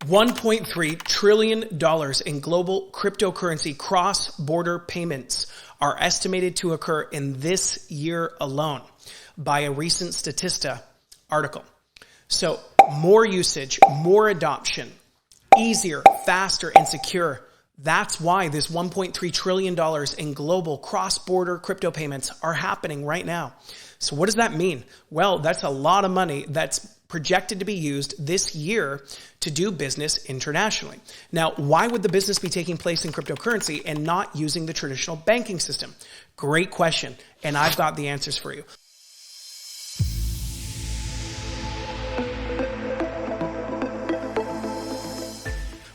$1.3 trillion in global cryptocurrency cross-border payments are estimated to occur in this year alone by a recent Statista article. So more usage, more adoption, easier, faster, and secure. That's why this $1.3 trillion in global cross-border crypto payments are happening right now. So what does that mean? Well, that's a lot of money that's projected to be used this year to do business internationally. Now, why would the business be taking place in cryptocurrency and not using the traditional banking system? Great question, and I've got the answers for you.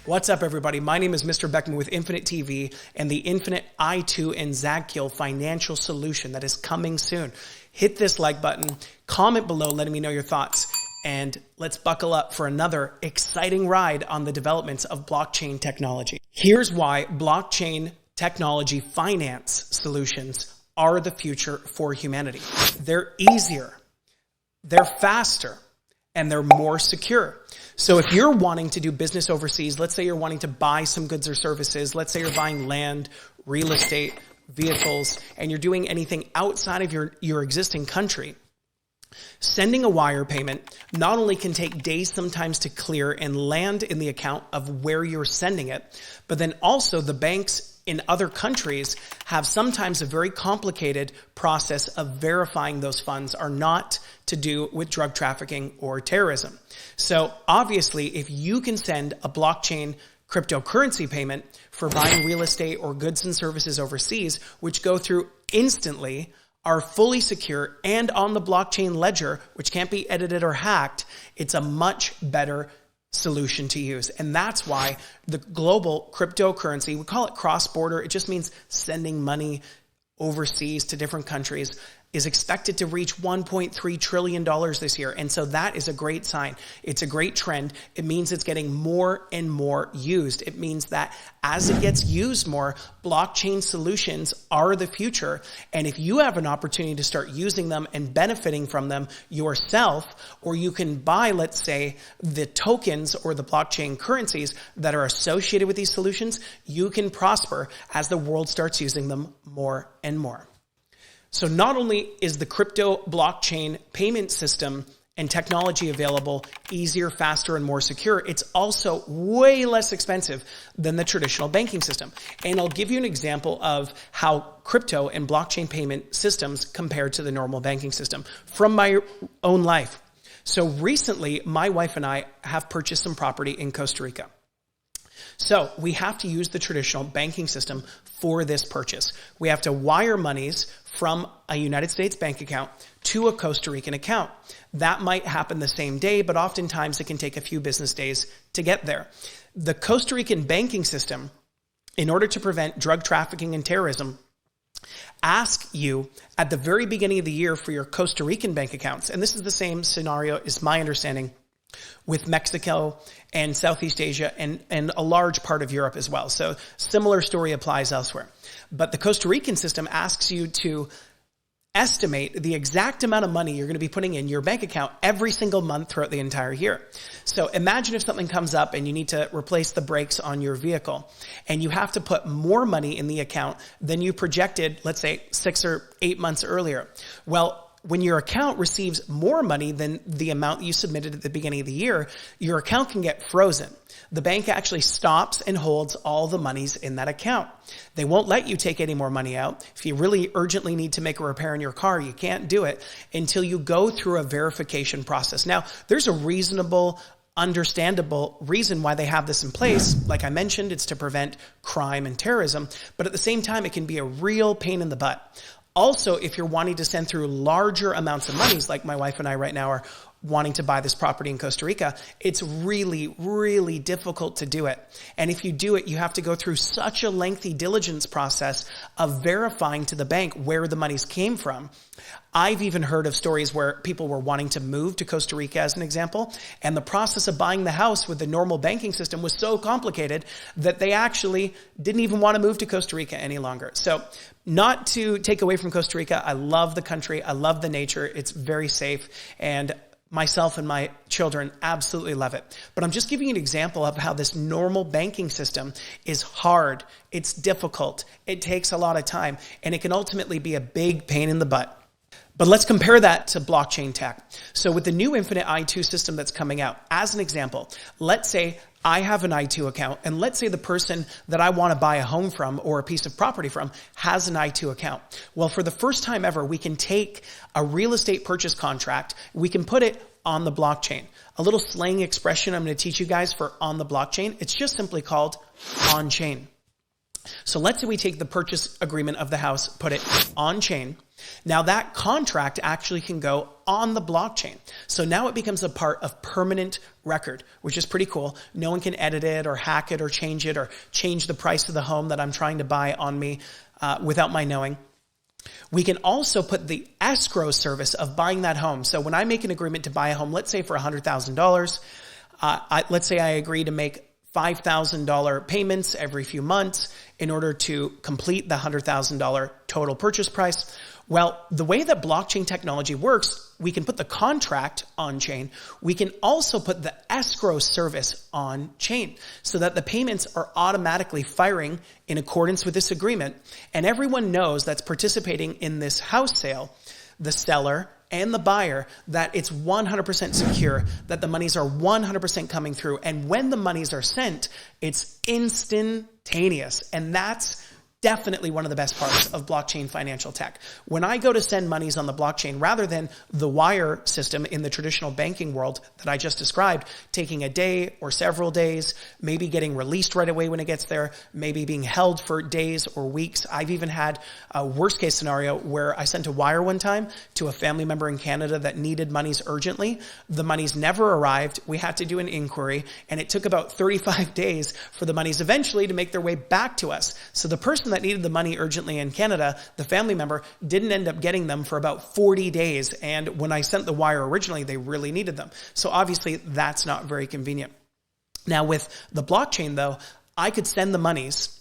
What's up, everybody? My name is Mr. Beckman with Infinite TV and the Infinite i2 and Zagkiel financial solution that is coming soon. Hit this like button, comment below letting me know your thoughts, and let's buckle up for another exciting ride on the developments of blockchain technology. Here's why blockchain technology finance solutions are the future for humanity. They're easier, they're faster, and they're more secure. So if you're wanting to do business overseas, let's say you're wanting to buy some goods or services, let's say you're buying land, real estate, vehicles, and you're doing anything outside of your existing country, sending a wire payment not only can take days sometimes to clear and land in the account of where you're sending it, but then also the banks in other countries have sometimes a very complicated process of verifying those funds are not to do with drug trafficking or terrorism. So obviously, if you can send a blockchain cryptocurrency payment for buying real estate or goods and services overseas, which go through instantly, are fully secure, and on the blockchain ledger, which can't be edited or hacked, it's a much better solution to use. And that's why the global cryptocurrency, we call it cross-border, it just means sending money overseas to different countries, is expected to reach $1.3 trillion this year. And so that is a great sign. It's a great trend. It means it's getting more and more used. It means that as it gets used more, blockchain solutions are the future. And if you have an opportunity to start using them and benefiting from them yourself, or you can buy, let's say, the tokens or the blockchain currencies that are associated with these solutions, you can prosper as the world starts using them more and more. So not only is the crypto blockchain payment system and technology available easier, faster, and more secure, it's also way less expensive than the traditional banking system. And I'll give you an example of how crypto and blockchain payment systems compare to the normal banking system from my own life. So recently, my wife and I have purchased some property in Costa Rica. So we have to use the traditional banking system for this purchase. We have to wire monies from a United States bank account to a Costa Rican account. That might happen the same day, but oftentimes it can take a few business days to get there. The Costa Rican banking system, in order to prevent drug trafficking and terrorism, ask you at the very beginning of the year for your Costa Rican bank accounts. And this is the same scenario, is my understanding, with Mexico and Southeast Asia and a large part of Europe as well. So similar story applies elsewhere. But the Costa Rican system asks you to estimate the exact amount of money you're going to be putting in your bank account every single month throughout the entire year. So imagine if something comes up and you need to replace the brakes on your vehicle and you have to put more money in the account than you projected, let's say 6 or 8 months earlier. Well, when your account receives more money than the amount you submitted at the beginning of the year, your account can get frozen. The bank actually stops and holds all the monies in that account. They won't let you take any more money out. If you really urgently need to make a repair in your car, you can't do it until you go through a verification process. Now, there's a reasonable, understandable reason why they have this in place. Like I mentioned, it's to prevent crime and terrorism, but at the same time, it can be a real pain in the butt. Also, if you're wanting to send through larger amounts of monies, like my wife and I right now are wanting to buy this property in Costa Rica, it's really, really difficult to do it. And if you do it, you have to go through such a lengthy diligence process of verifying to the bank where the monies came from. I've even heard of stories where people were wanting to move to Costa Rica, as an example, and the process of buying the house with the normal banking system was so complicated that they actually didn't even want to move to Costa Rica any longer. So not to take away from Costa Rica, I love the country, I love the nature, it's very safe, and Myself and my children absolutely love it. But I'm just giving you an example of how this normal banking system is hard. It's difficult. It takes a lot of time, and it can ultimately be a big pain in the butt. But let's compare that to blockchain tech. So with the new Infinite I2 system that's coming out, as an example, let's say I have an I2 account, and let's say the person that I want to buy a home from or a piece of property from has an I2 account. Well, for the first time ever, we can take a real estate purchase contract, we can put it on the blockchain. A little slang expression I'm going to teach you guys for on the blockchain, it's just simply called on-chain. So let's say we take the purchase agreement of the house, put it on chain. Now that contract actually can go on the blockchain. So now it becomes a part of permanent record, which is pretty cool. No one can edit it or hack it or change the price of the home that I'm trying to buy on me without my knowing. We can also put the escrow service of buying that home. So when I make an agreement to buy a home, let's say for $100,000, let's say I agree to make $5,000 payments every few months in order to complete the $100,000 total purchase price. Well, the way that blockchain technology works, we can put the contract on chain. We can also put the escrow service on chain so that the payments are automatically firing in accordance with this agreement. And everyone knows that's participating in this house sale, the seller and the buyer, that it's 100% secure, that the monies are 100% coming through. And when the monies are sent, it's instantaneous. And that's definitely one of the best parts of blockchain financial tech. When I go to send monies on the blockchain, rather than the wire system in the traditional banking world that I just described, taking a day or several days, maybe getting released right away when it gets there, maybe being held for days or weeks. I've even had a worst case scenario where I sent a wire one time to a family member in Canada that needed monies urgently. The monies never arrived. We had to do an inquiry, and it took about 35 days for the monies eventually to make their way back to us. So the person that needed the money urgently in Canada, the family member, didn't end up getting them for about 40 days. And when I sent the wire originally, they really needed them. So obviously that's not very convenient. Now with the blockchain though, I could send the monies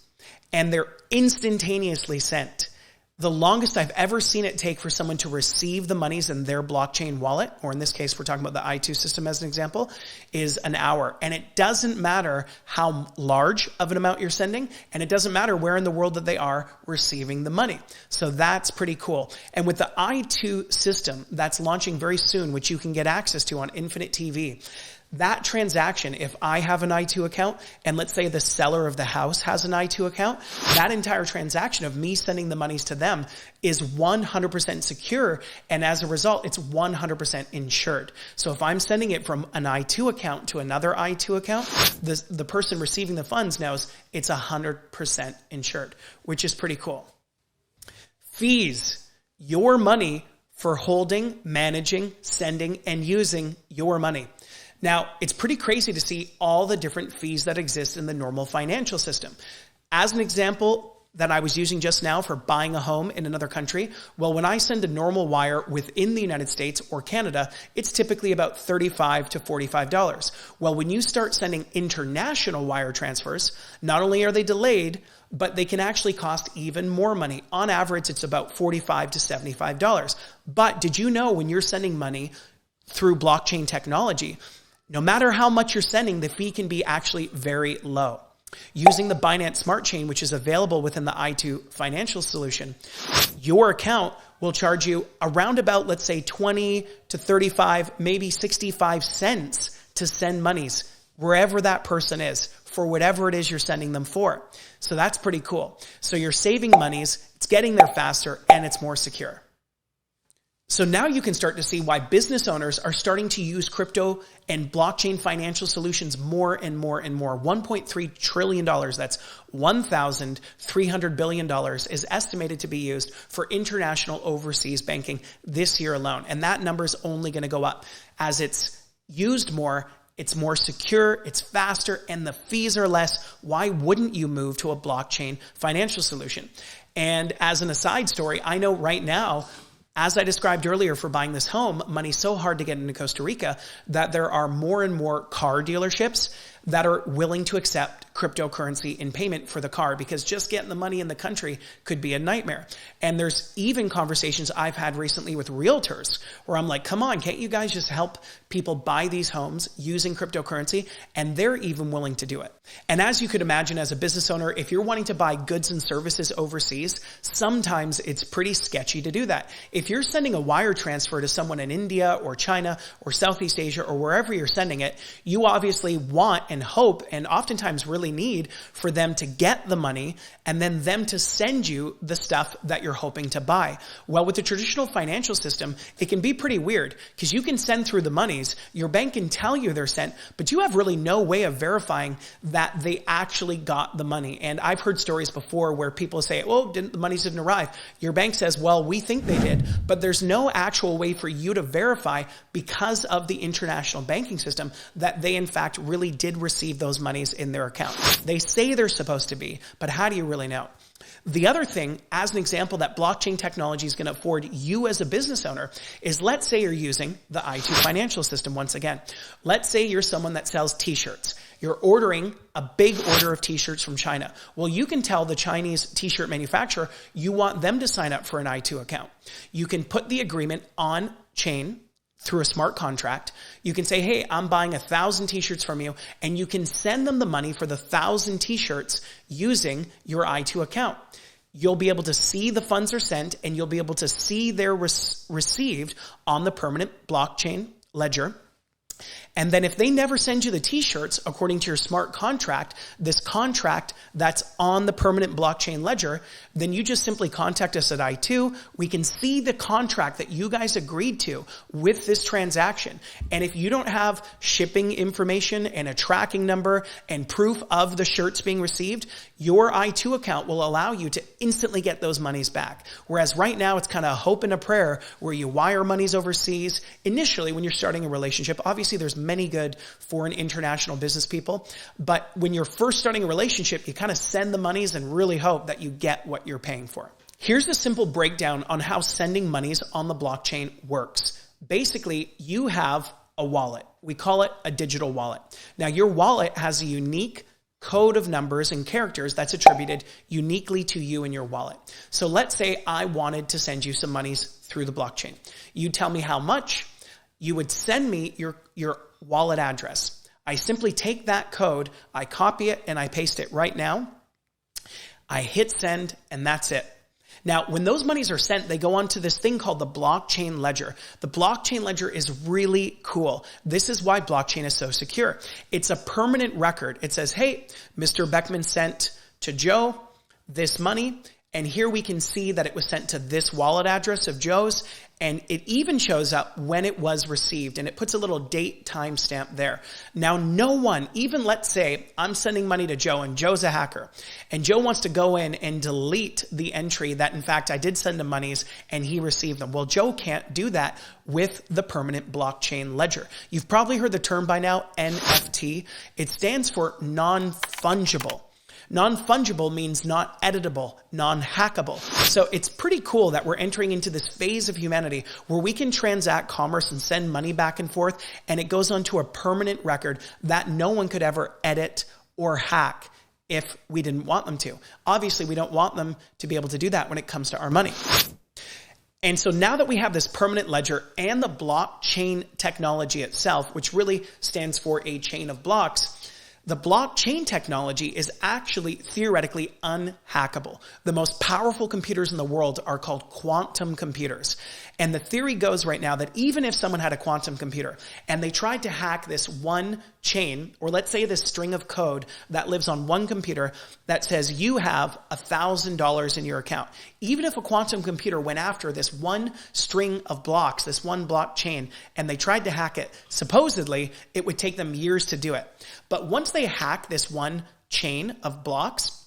and they're instantaneously sent. The longest I've ever seen it take for someone to receive the monies in their blockchain wallet, or in this case, we're talking about the I2 system as an example, is an hour. And it doesn't matter how large of an amount you're sending, and it doesn't matter where in the world that they are receiving the money. So that's pretty cool. And with the I2 system that's launching very soon, which you can get access to on Infinite TV, that transaction, if I have an I2 account, and let's say the seller of the house has an I2 account, that entire transaction of me sending the monies to them is 100% secure. And as a result, it's 100% insured. So if I'm sending it from an I2 account to another I2 account, the person receiving the funds knows it's 100% insured, which is pretty cool. Fees, your money for holding, managing, sending, and using your money. Now, it's pretty crazy to see all the different fees that exist in the normal financial system. As an example that I was using just now for buying a home in another country, well, when I send a normal wire within the United States or Canada, it's typically about $35 to $45. Well, when you start sending international wire transfers, not only are they delayed, but they can actually cost even more money. On average, it's about $45 to $75. But did you know when you're sending money through blockchain technology, no matter how much you're sending, the fee can be actually very low. Using the Binance Smart Chain, which is available within the I2 financial solution, your account will charge you around about, let's say, 20 to 35, maybe 65 cents to send monies wherever that person is for whatever it is you're sending them for. So that's pretty cool. So you're saving monies, it's getting there faster, and it's more secure. So now you can start to see why business owners are starting to use crypto and blockchain financial solutions more and more and more. $1.3 trillion, that's $1,300 billion, is estimated to be used for international overseas banking this year alone. And that number is only going to go up. As it's used more, it's more secure, it's faster, and the fees are less. Why wouldn't you move to a blockchain financial solution? And as an aside story, I know right now, as I described earlier for buying this home, money's so hard to get into Costa Rica that there are more and more car dealerships that are willing to accept cryptocurrency in payment for the car, because just getting the money in the country could be a nightmare. And there's even conversations I've had recently with realtors where I'm like, come on, can't you guys just help people buy these homes using cryptocurrency? And they're even willing to do it. And as you could imagine, as a business owner, if you're wanting to buy goods and services overseas, sometimes it's pretty sketchy to do that. If you're sending a wire transfer to someone in India or China or Southeast Asia or wherever you're sending it, you obviously want and hope and oftentimes really need for them to get the money and then them to send you the stuff that you're hoping to buy. Well, with the traditional financial system, it can be pretty weird because you can send through the monies, your bank can tell you they're sent, but you have really no way of verifying that they actually got the money. And I've heard stories before where people say, well, the monies didn't arrive. Your bank says, well, we think they did, but there's no actual way for you to verify because of the international banking system that they in fact really did receive those monies in their account. They say they're supposed to be, but how do you really know? The other thing, as an example, that blockchain technology is going to afford you as a business owner is, let's say you're using the i2 financial system once again. Let's say you're someone that sells t-shirts. You're ordering a big order of t-shirts from China. Well, you can tell the Chinese t-shirt manufacturer you want them to sign up for an i2 account. You can put the agreement on chain through a smart contract. You can say, hey, I'm buying 1,000 t-shirts from you, and you can send them the money for the 1,000 t-shirts using your i2 account. You'll be able to see the funds are sent, and you'll be able to see they're received on the permanent blockchain ledger. And then if they never send you the t-shirts, according to your smart contract, this contract that's on the permanent blockchain ledger, then you just simply contact us at i2. We can see the contract that you guys agreed to with this transaction. And if you don't have shipping information and a tracking number and proof of the shirts being received, your i2 account will allow you to instantly get those monies back. Whereas right now it's kind of a hope and a prayer where you wire monies overseas. Initially, when you're starting a relationship, obviously there's many good foreign international business people. But when you're first starting a relationship, you kind of send the monies and really hope that you get what you're paying for. Here's a simple breakdown on how sending monies on the blockchain works. Basically, you have a wallet. We call it a digital wallet. Now, your wallet has a unique code of numbers and characters that's attributed uniquely to you and your wallet. So let's say I wanted to send you some monies through the blockchain. You tell me how much. You would send me your wallet address. I simply take that code, I copy it, and I paste it right now. I hit send, and that's it. Now, when those monies are sent, they go onto this thing called the blockchain ledger. The blockchain ledger is really cool. This is why blockchain is so secure. It's a permanent record. It says, hey, Mr. Beckman sent to Joe this money, and here we can see that it was sent to this wallet address of Joe's, and it even shows up when it was received, and it puts a little date timestamp there. Now, no one, even let's say I'm sending money to Joe, and Joe's a hacker, and Joe wants to go in and delete the entry that, in fact, I did send him monies and he received them. Well, Joe can't do that with the permanent blockchain ledger. You've probably heard the term by now, NFT. It stands for non-fungible. Non-fungible means not editable, non-hackable. So it's pretty cool that we're entering into this phase of humanity where we can transact commerce and send money back and forth, and it goes onto a permanent record that no one could ever edit or hack if we didn't want them to. Obviously, we don't want them to be able to do that when it comes to our money. And so now that we have this permanent ledger and the blockchain technology itself, which really stands for a chain of blocks, the blockchain technology is actually theoretically unhackable. The most powerful computers in the world are called quantum computers. And the theory goes right now that even if someone had a quantum computer and they tried to hack this one chain, or let's say this string of code that lives on one computer that says you have $1,000 in your account, even if a quantum computer went after this one string of blocks, this one blockchain, and they tried to hack it, supposedly it would take them years to do it. But once they hack this one chain of blocks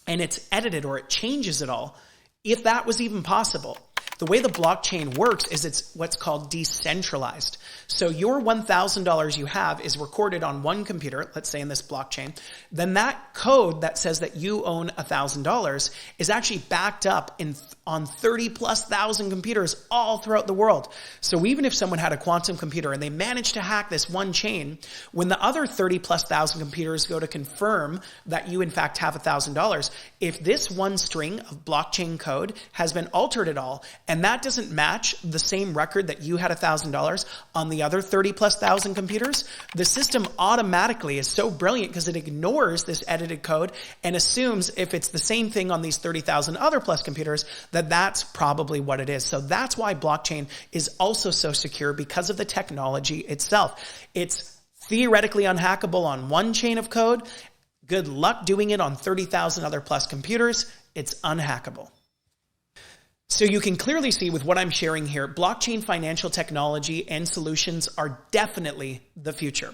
and it's edited or it changes it all, if that was even possible, The way the blockchain works is it's what's called decentralized. So your $1,000 you have is recorded on one computer, let's say in this blockchain. Then that code that says that you own $1,000 is actually backed up on 30,000+ computers all throughout the world. So even if someone had a quantum computer and they managed to hack this one chain, when the other 30,000+ computers go to confirm that you in fact have $1,000, if this one string of blockchain code has been altered at all, and that doesn't match the same record that you had $1,000 on the other 30,000+ computers, the system automatically is so brilliant because it ignores this edited code and assumes if it's the same thing on these 30,000 other plus computers, that that's probably what it is. So that's why blockchain is also so secure, because of the technology itself. It's theoretically unhackable on one chain of code. Good luck doing it on 30,000 other plus computers. It's unhackable. So you can clearly see with what I'm sharing here, blockchain financial technology and solutions are definitely the future.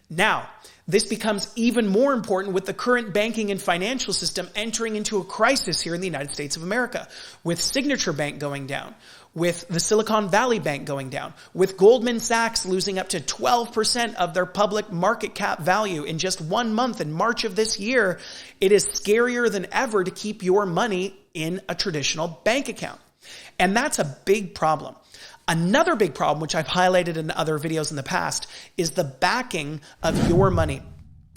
Now, this becomes even more important with the current banking and financial system entering into a crisis here in the United States of America, with Signature Bank going down, with the Silicon Valley Bank going down, with Goldman Sachs losing up to 12% of their public market cap value in just 1 month in March of this year. It is scarier than ever to keep your money in a traditional bank account. And that's a big problem. Another big problem, which I've highlighted in other videos in the past, is the backing of your money.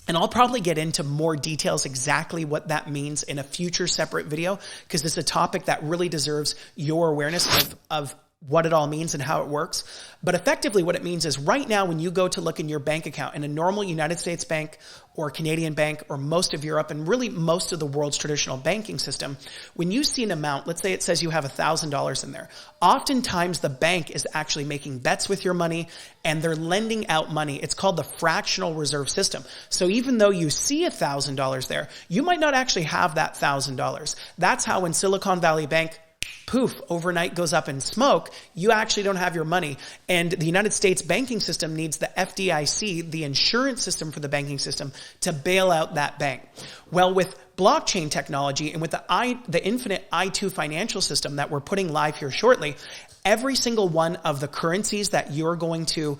And I'll probably get into more details exactly what that means in a future separate video, because it's a topic that really deserves your awareness of what it all means and how it works. But effectively what it means is right now when you go to look in your bank account in a normal United States bank or Canadian bank or most of Europe and really most of the world's traditional banking system, when you see an amount, let's say it says you have $1,000 in there, oftentimes the bank is actually making bets with your money and they're lending out money. It's called the fractional reserve system. So even though you see $1,000 there, you might not actually have that $1,000. That's how when Silicon Valley Bank poof, overnight goes up in smoke, you actually don't have your money. And the United States banking system needs the FDIC, the insurance system for the banking system, to bail out that bank. Well, with blockchain technology and with the Infinite I2 financial system that we're putting live here shortly, every single one of the currencies that you're going to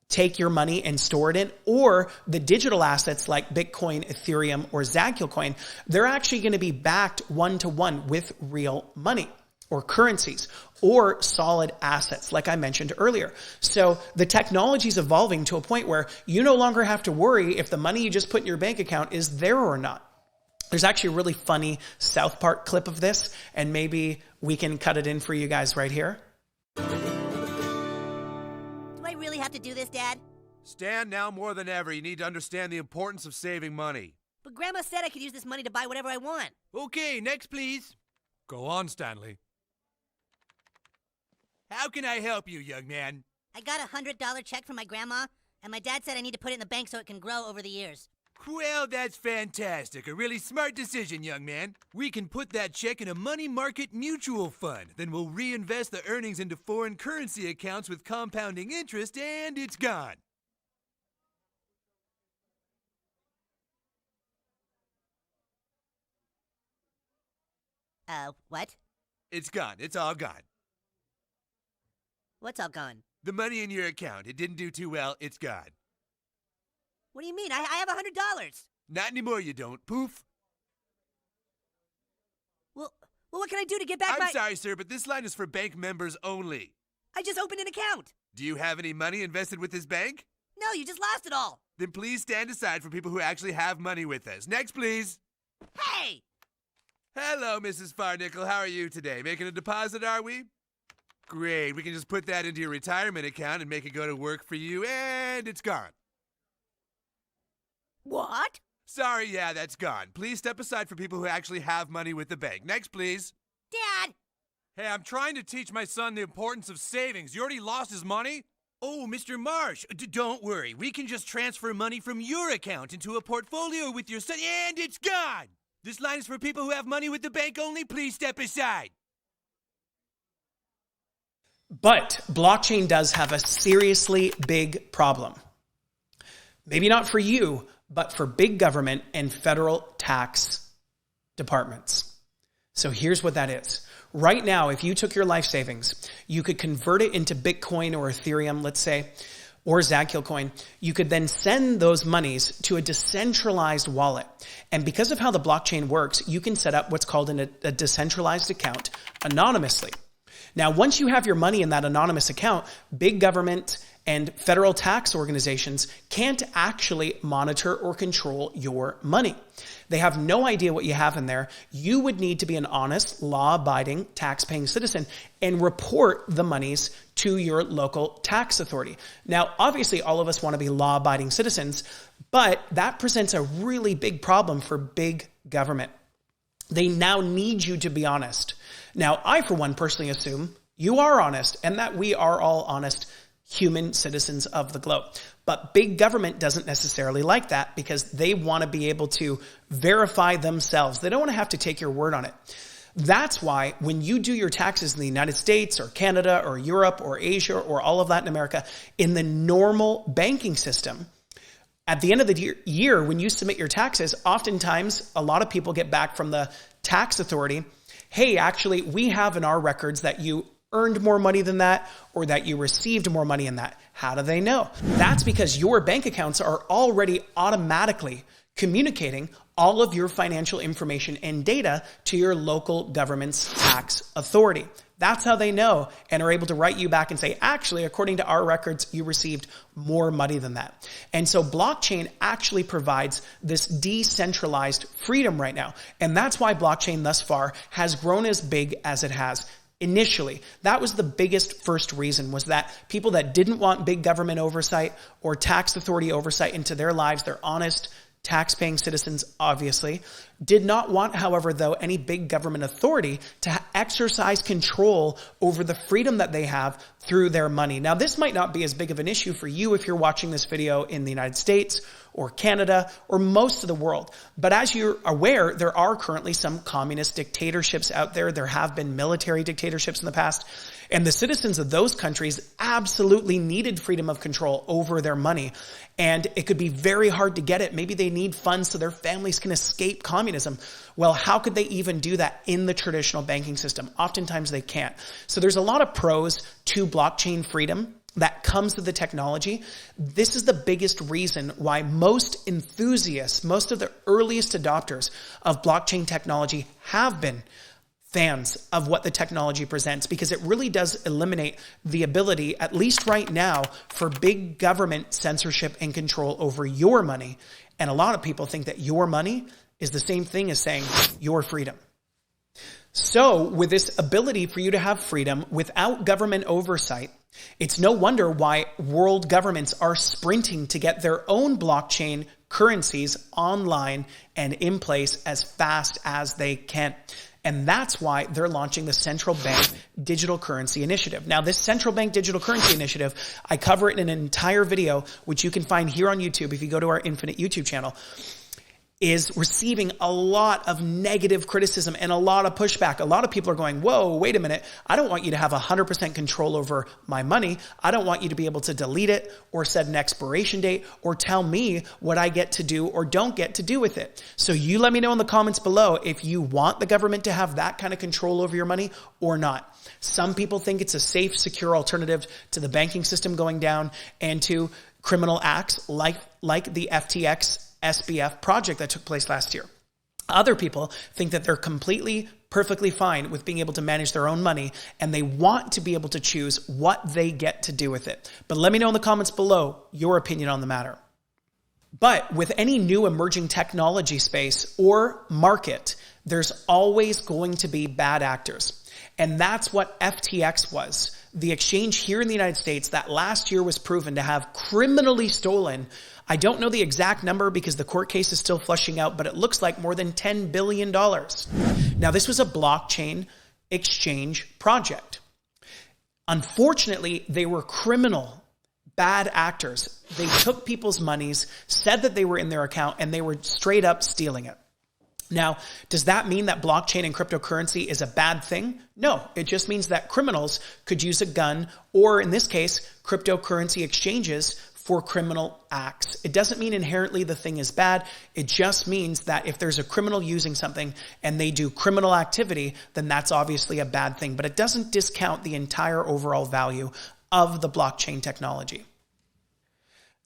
take your money and store it in, or the digital assets like Bitcoin, Ethereum, or Zakiel coin, they're actually going to be backed one-to-one with real money or currencies or solid assets, like I mentioned earlier. So the technology is evolving to a point where you no longer have to worry if the money you just put in your bank account is there or not. There's actually a really funny South Park clip of this, and maybe we can cut it in for you guys right here. Do I really have to do this, Dad? Stan, now more than ever, you need to understand the importance of saving money. But Grandma said I could use this money to buy whatever I want. Okay, next please. Go on, Stanley. How can I help you, young man? I got a $100 check from my grandma, and my dad said I need to put it in the bank so it can grow over the years. Well, that's fantastic. A really smart decision, young man. We can put that check in a money market mutual fund. Then we'll reinvest the earnings into foreign currency accounts with compounding interest, and it's gone. What? It's gone. It's all gone. What's all gone? The money in your account. It didn't do too well. It's gone. What do you mean? I have $100. Not anymore, you don't. Poof. Well, what can I do to get back I'm sorry, sir, but this line is for bank members only. I just opened an account. Do you have any money invested with this bank? No, you just lost it all. Then please stand aside for people who actually have money with us. Next, please. Hey! Hello, Mrs. Farnickel. How are you today? Making a deposit, are we? Great. We can just put that into your retirement account and make it go to work for you, and it's gone. What? Sorry, yeah, that's gone. Please step aside for people who actually have money with the bank. Next, please. Dad! Hey, I'm trying to teach my son the importance of savings. You already lost his money? Oh, Mr. Marsh, don't worry. We can just transfer money from your account into a portfolio with your son, and it's gone! This line is for people who have money with the bank only. Please step aside. But blockchain does have a seriously big problem. Maybe not for you, but for big government and federal tax departments. So here's what that is. Right now, if you took your life savings, you could convert it into Bitcoin or Ethereum, let's say, or Zagkill coin. You could then send those monies to a decentralized wallet. And because of how the blockchain works, you can set up what's called a decentralized account anonymously. Now, once you have your money in that anonymous account, big government and federal tax organizations can't actually monitor or control your money. They have no idea what you have in there. You would need to be an honest, law-abiding, tax-paying citizen and report the monies to your local tax authority. Now, obviously, all of us want to be law-abiding citizens, but that presents a really big problem for big government. They now need you to be honest. Now, I, for one, personally assume you are honest and that we are all honest human citizens of the globe. But big government doesn't necessarily like that because they want to be able to verify themselves. They don't want to have to take your word on it. That's why when you do your taxes in the United States or Canada or Europe or Asia or all of Latin America, in the normal banking system, at the end of the year, when you submit your taxes, oftentimes a lot of people get back from the tax authority, hey, actually, we have in our records that you earned more money than that or that you received more money than that. How do they know? That's because your bank accounts are already automatically communicating all of your financial information and data to your local government's tax authority. That's how they know and are able to write you back and say, actually, according to our records, you received more money than that. And so blockchain actually provides this decentralized freedom right now. And that's why blockchain thus far has grown as big as it has. Initially, that was the biggest first reason, was that people that didn't want big government oversight or tax authority oversight into their lives, they're honest, tax-paying citizens, obviously, did not want, however, though, any big government authority to exercise control over the freedom that they have through their money. Now, this might not be as big of an issue for you if you're watching this video in the United States or Canada or most of the world. But as you're aware, there are currently some communist dictatorships out there. There have been military dictatorships in the past. And the citizens of those countries absolutely needed freedom of control over their money. And it could be very hard to get it. Maybe they need funds so their families can escape communism. Well, how could they even do that in the traditional banking system? Oftentimes they can't. So there's a lot of pros to blockchain freedom that comes with the technology. This is the biggest reason why most enthusiasts, most of the earliest adopters of blockchain technology have been fans of what the technology presents, because it really does eliminate the ability, at least right now, for big government censorship and control over your money. And a lot of people think that your money is the same thing as saying your freedom. So with this ability for you to have freedom without government oversight, it's no wonder why world governments are sprinting to get their own blockchain currencies online and in place as fast as they can. And that's why they're launching the Central Bank Digital Currency Initiative. Now, this Central Bank Digital Currency Initiative, I cover it in an entire video, which you can find here on YouTube if you go to our Infinite YouTube channel, is receiving a lot of negative criticism and a lot of pushback. A lot of people are going, whoa, wait a minute. I don't want you to have 100% control over my money. I don't want you to be able to delete it or set an expiration date or tell me what I get to do or don't get to do with it. So you let me know in the comments below if you want the government to have that kind of control over your money or not. Some people think it's a safe, secure alternative to the banking system going down and to criminal acts like the FTX SBF project that took place last year. Other people think that they're completely, perfectly fine with being able to manage their own money, and they want to be able to choose what they get to do with it. But let me know in the comments below your opinion on the matter. But with any new emerging technology space or market, there's always going to be bad actors. And that's what FTX was. The exchange here in the United States that last year was proven to have criminally stolen, I don't know the exact number because the court case is still flushing out, but it looks like more than $10 billion. Now, this was a blockchain exchange project. Unfortunately, they were criminal, bad actors. They took people's monies, said that they were in their account, and they were straight up stealing it. Now, does that mean that blockchain and cryptocurrency is a bad thing? No, it just means that criminals could use a gun, or in this case, cryptocurrency exchanges, for criminal acts. It doesn't mean inherently the thing is bad. It just means that if there's a criminal using something and they do criminal activity, then that's obviously a bad thing. But it doesn't discount the entire overall value of the blockchain technology.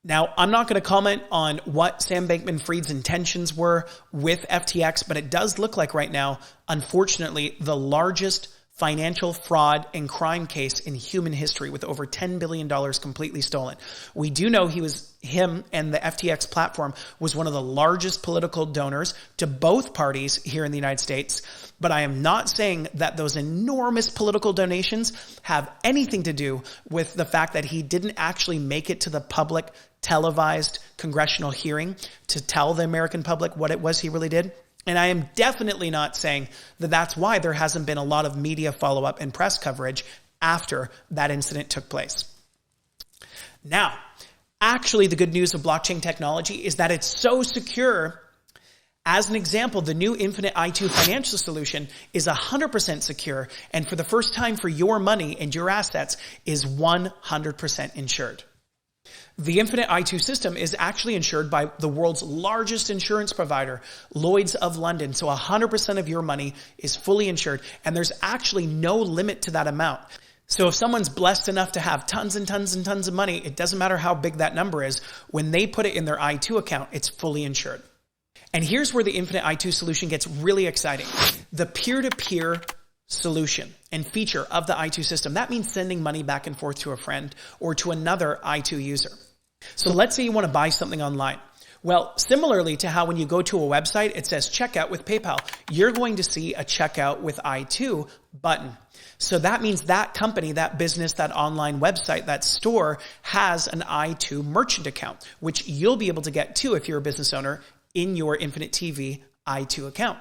Now, I'm not going to comment on what Sam Bankman-Fried's intentions were with FTX, but it does look like right now, unfortunately, the largest financial fraud and crime case in human history, with over $10 billion completely stolen. We do know him and the FTX platform was one of the largest political donors to both parties here in the United States. But I am not saying that those enormous political donations have anything to do with the fact that he didn't actually make it to the public televised congressional hearing to tell the American public what it was he really did. And I am definitely not saying that that's why there hasn't been a lot of media follow-up and press coverage after that incident took place. Now, actually, the good news of blockchain technology is that it's so secure. As an example, the new Infinite I2 financial solution is 100% secure, and for the first time for your money and your assets is 100% insured. The Infinite I2 system is actually insured by the world's largest insurance provider, Lloyd's of London. So 100% of your money is fully insured, and there's actually no limit to that amount. So if someone's blessed enough to have tons and tons and tons of money, it doesn't matter how big that number is. When they put it in their I2 account, it's fully insured. And here's where the Infinite I2 solution gets really exciting. The peer-to-peer solution and feature of the I2 system. That means sending money back and forth to a friend or to another I2 user. So let's say you want to buy something online. Well, similarly to how when you go to a website, it says checkout with PayPal, you're going to see a checkout with I2 button. So that means that company, that business, that online website, that store has an I2 merchant account, which you'll be able to get to if you're a business owner in your Infinite TV I2 account.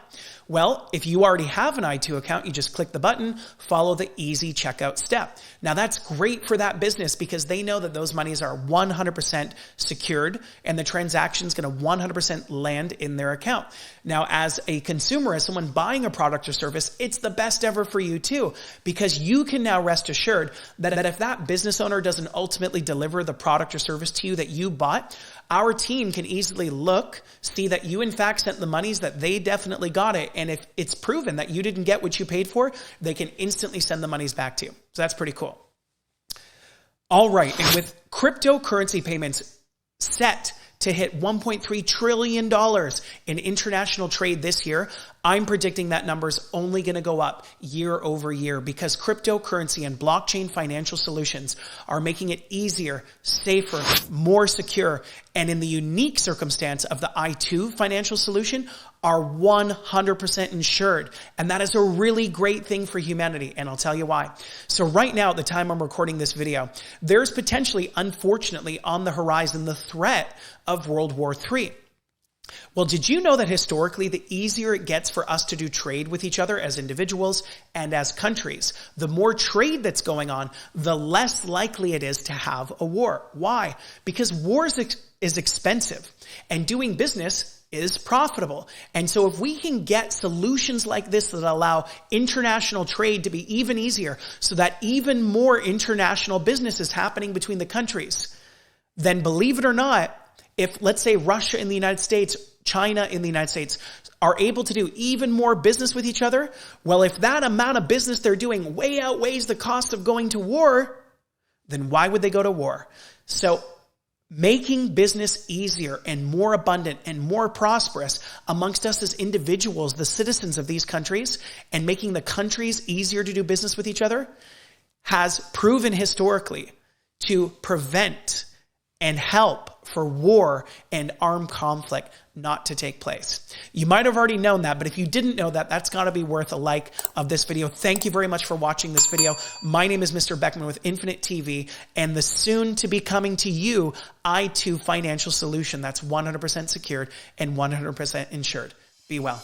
Well, if you already have an I2 account, you just click the button, follow the easy checkout step. Now that's great for that business because they know that those monies are 100% secured and the transaction is going to 100% land in their account. Now, as a consumer, as someone buying a product or service, it's the best ever for you too, because you can now rest assured that if that business owner doesn't ultimately deliver the product or service to you that you bought, our team can easily look, see that you in fact sent the monies, that they definitely got it. And if it's proven that you didn't get what you paid for, they can instantly send the monies back to you. So that's pretty cool. All right. And with cryptocurrency payments set to hit $1.3 trillion in international trade this year, I'm predicting that number's only going to go up year over year because cryptocurrency and blockchain financial solutions are making it easier, safer, more secure, and in the unique circumstance of the I2 financial solution, are 100% insured. And that is a really great thing for humanity, and I'll tell you why. So right now, at the time I'm recording this video, there's potentially, unfortunately, on the horizon, the threat of World War III. Well, did you know that historically, the easier it gets for us to do trade with each other as individuals and as countries, the more trade that's going on, the less likely it is to have a war. Why? Because war is expensive, and doing business is profitable. And so if we can get solutions like this that allow international trade to be even easier so that even more international business is happening between the countries, then believe it or not, if let's say Russia in the United States, China in the United States are able to do even more business with each other, well, if that amount of business they're doing way outweighs the cost of going to war, then why would they go to war? So making business easier and more abundant and more prosperous amongst us as individuals, the citizens of these countries, and making the countries easier to do business with each other has proven historically to prevent and help for war and armed conflict not to take place. You might have already known that, but if you didn't know that, that's got to be worth a like of this video. Thank you very much for watching this video. My name is Mr. Beckman with Infinite TV and the soon to be coming to you I2 financial solution that's 100% secured and 100% insured. Be well.